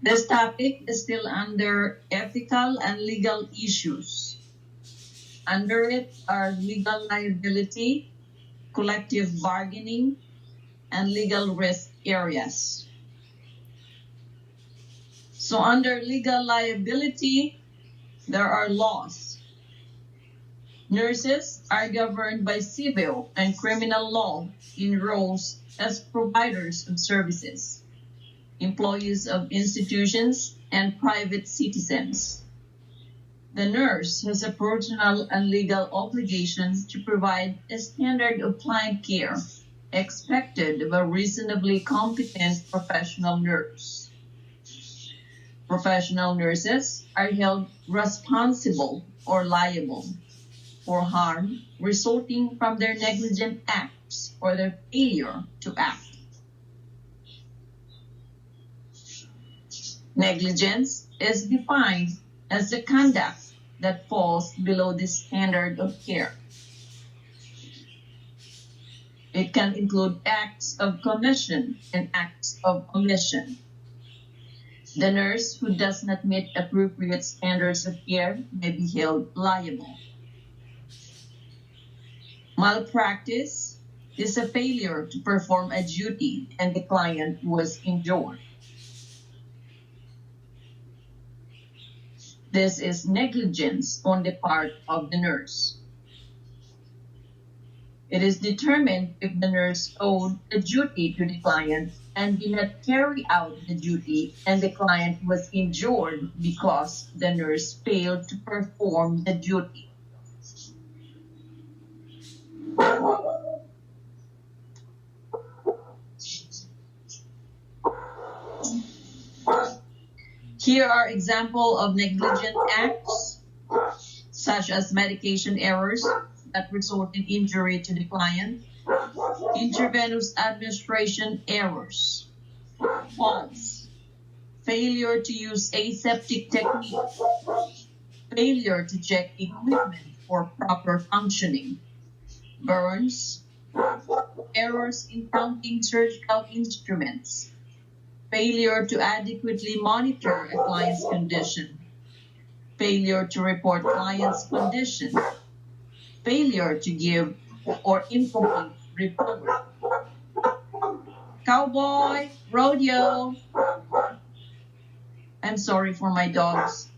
This topic is still under ethical and legal issues. Under it are legal liability, collective bargaining, and legal risk areas. So under legal liability, there are laws. Nurses are governed by civil and criminal law in roles as providers of services, employees of institutions, and private citizens. The nurse has a personal and legal obligation to provide a standard of client care expected of a reasonably competent professional nurse. Professional nurses are held responsible or liable for harm resulting from their negligent acts or their failure to act. Negligence is defined as the conduct that falls below the standard of care. It can include acts of commission and acts of omission. The nurse who does not meet appropriate standards of care may be held liable. Malpractice is a failure to perform a duty and the client was injured. This is negligence on the part of the nurse. It is determined if the nurse owed a duty to the client and did not carry out the duty and the client was injured because the nurse failed to perform the duty. Here are examples of negligent acts, such as medication errors that result in injury to the client, intravenous administration errors, falls, failure to use aseptic technique, failure to check equipment for proper functioning, burns, errors in counting surgical instruments, failure to adequately monitor a client's condition, failure to report client's condition, failure to give or incomplete report. Cowboy, rodeo. I'm sorry for my dogs.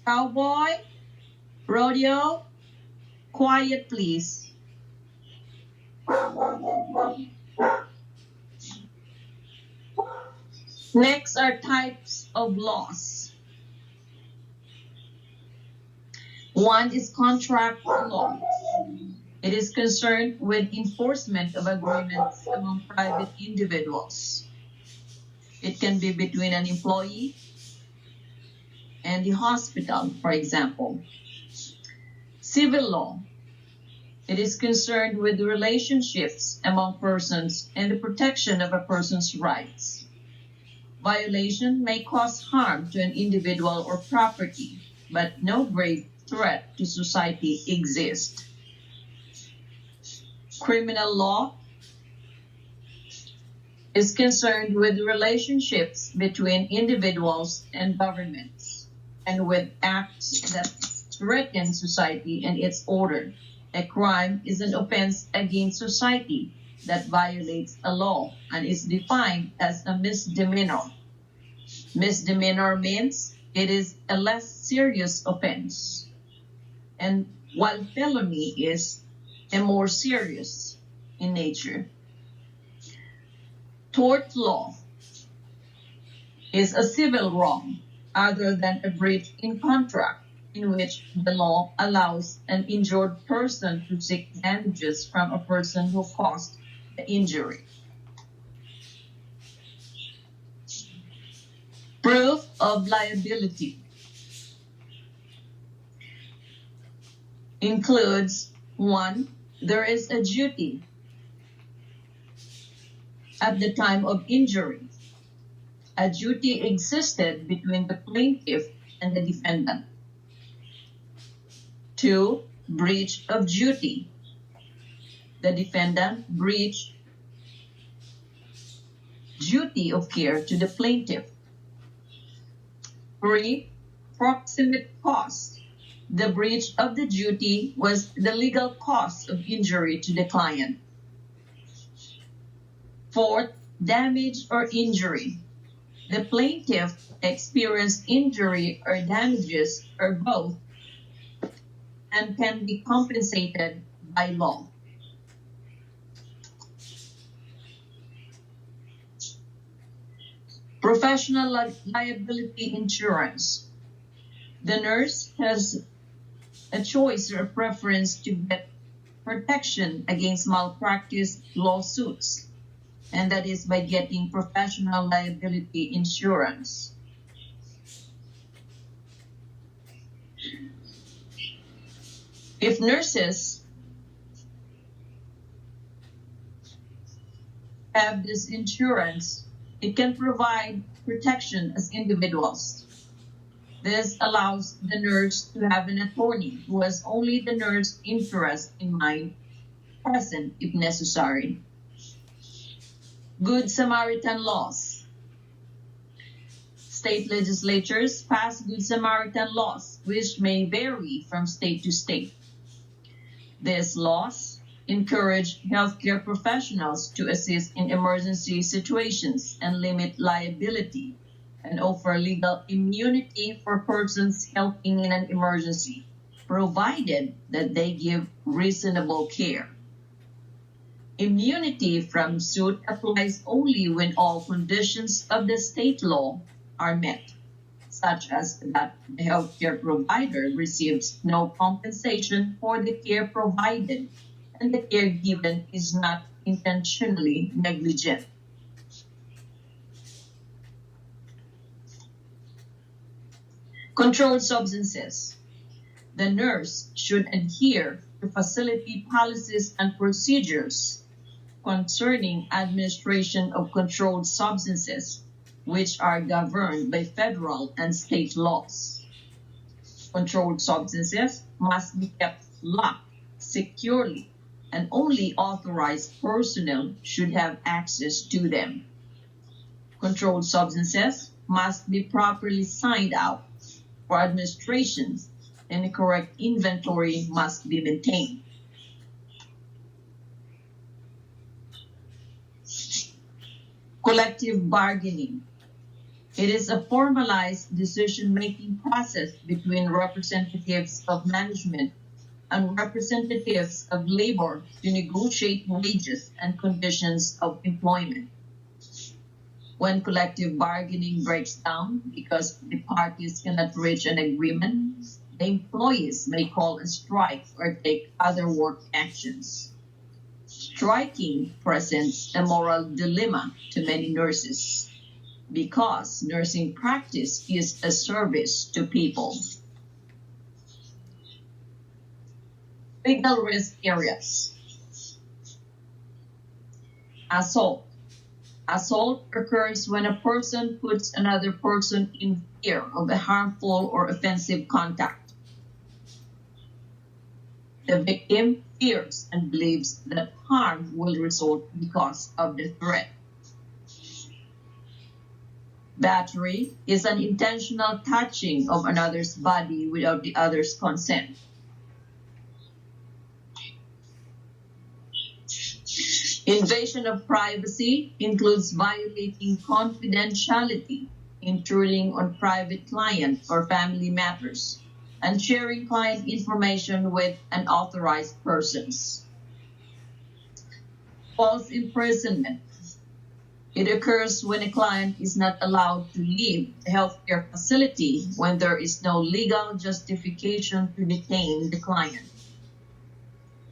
Cowboy, rodeo, quiet please. Next are types of laws. One is contract law. It is concerned with enforcement of agreements among private individuals. It can be between an employee and the hospital, for example. Civil law. It is concerned with relationships among persons and the protection of a person's rights. Violation may cause harm to an individual or property, but no grave threat to society exists. Criminal law is concerned with relationships between individuals and governments, and with acts that threaten society and its order. A crime is an offense against society that violates a law and is defined as a misdemeanor. Misdemeanor means it is a less serious offense, and while felony is a more serious in nature. Tort law is a civil wrong other than a breach in contract in which the law allows an injured person to seek damages from a person who caused the injury. Proof of liability includes 1. There is a duty at the time of injury. A duty existed between the plaintiff and the defendant. 2. Breach of duty. The defendant breached duty of care to the plaintiff. 3. Proximate cause. The breach of the duty was the legal cause of injury to the client. 4. Damage or injury. The plaintiff experienced injury or damages or both and can be compensated by law. Professional liability insurance. The nurse has a choice or a preference to get protection against malpractice lawsuits, and that is by getting professional liability insurance. If nurses have this insurance, it can provide protection as individuals. This allows the nurse to have an attorney who has only the nurse's interest in mind present if necessary. Good Samaritan laws. State legislatures pass Good Samaritan laws, which may vary from state to state. These laws encourage healthcare professionals to assist in emergency situations and limit liability, and offer legal immunity for persons helping in an emergency, provided that they give reasonable care. Immunity from suit applies only when all conditions of the state law are met, such as that the healthcare provider receives no compensation for the care provided and the care given is not intentionally negligent. Controlled substances. The nurse should adhere to facility policies and procedures concerning administration of controlled substances, which are governed by federal and state laws. Controlled substances must be kept locked securely, and only authorized personnel should have access to them. Controlled substances must be properly signed out for administration, and the correct inventory must be maintained. Collective bargaining. It is a formalized decision-making process between representatives of management and representatives of labor to negotiate wages and conditions of employment. When collective bargaining breaks down because the parties cannot reach an agreement, the employees may call a strike or take other work actions. Striking presents a moral dilemma to many nurses because nursing practice is a service to people. Legal risk areas. Assault. Assault occurs when a person puts another person in fear of a harmful or offensive contact. The victim fears and believes that harm will result because of the threat. Battery is an intentional touching of another's body without the other's consent. Invasion of privacy includes violating confidentiality, intruding on private client or family matters, and sharing client information with unauthorized persons. False imprisonment. It occurs when a client is not allowed to leave a healthcare facility when there is no legal justification to detain the client.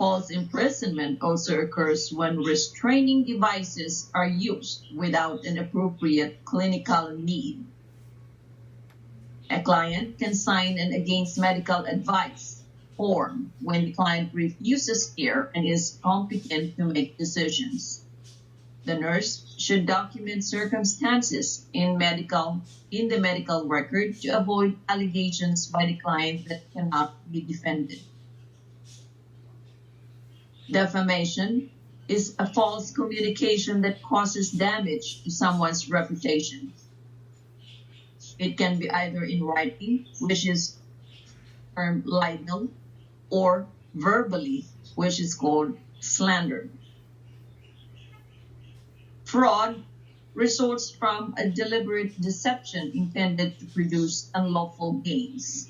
False imprisonment also occurs when restraining devices are used without an appropriate clinical need. A client can sign an against medical advice form when the client refuses care and is competent to make decisions. The nurse should document circumstances in the medical record to avoid allegations by the client that cannot be defended. Defamation is a false communication that causes damage to someone's reputation. It can be either in writing, which is termed libel, or verbally, which is called slander. Fraud results from a deliberate deception intended to produce unlawful gains.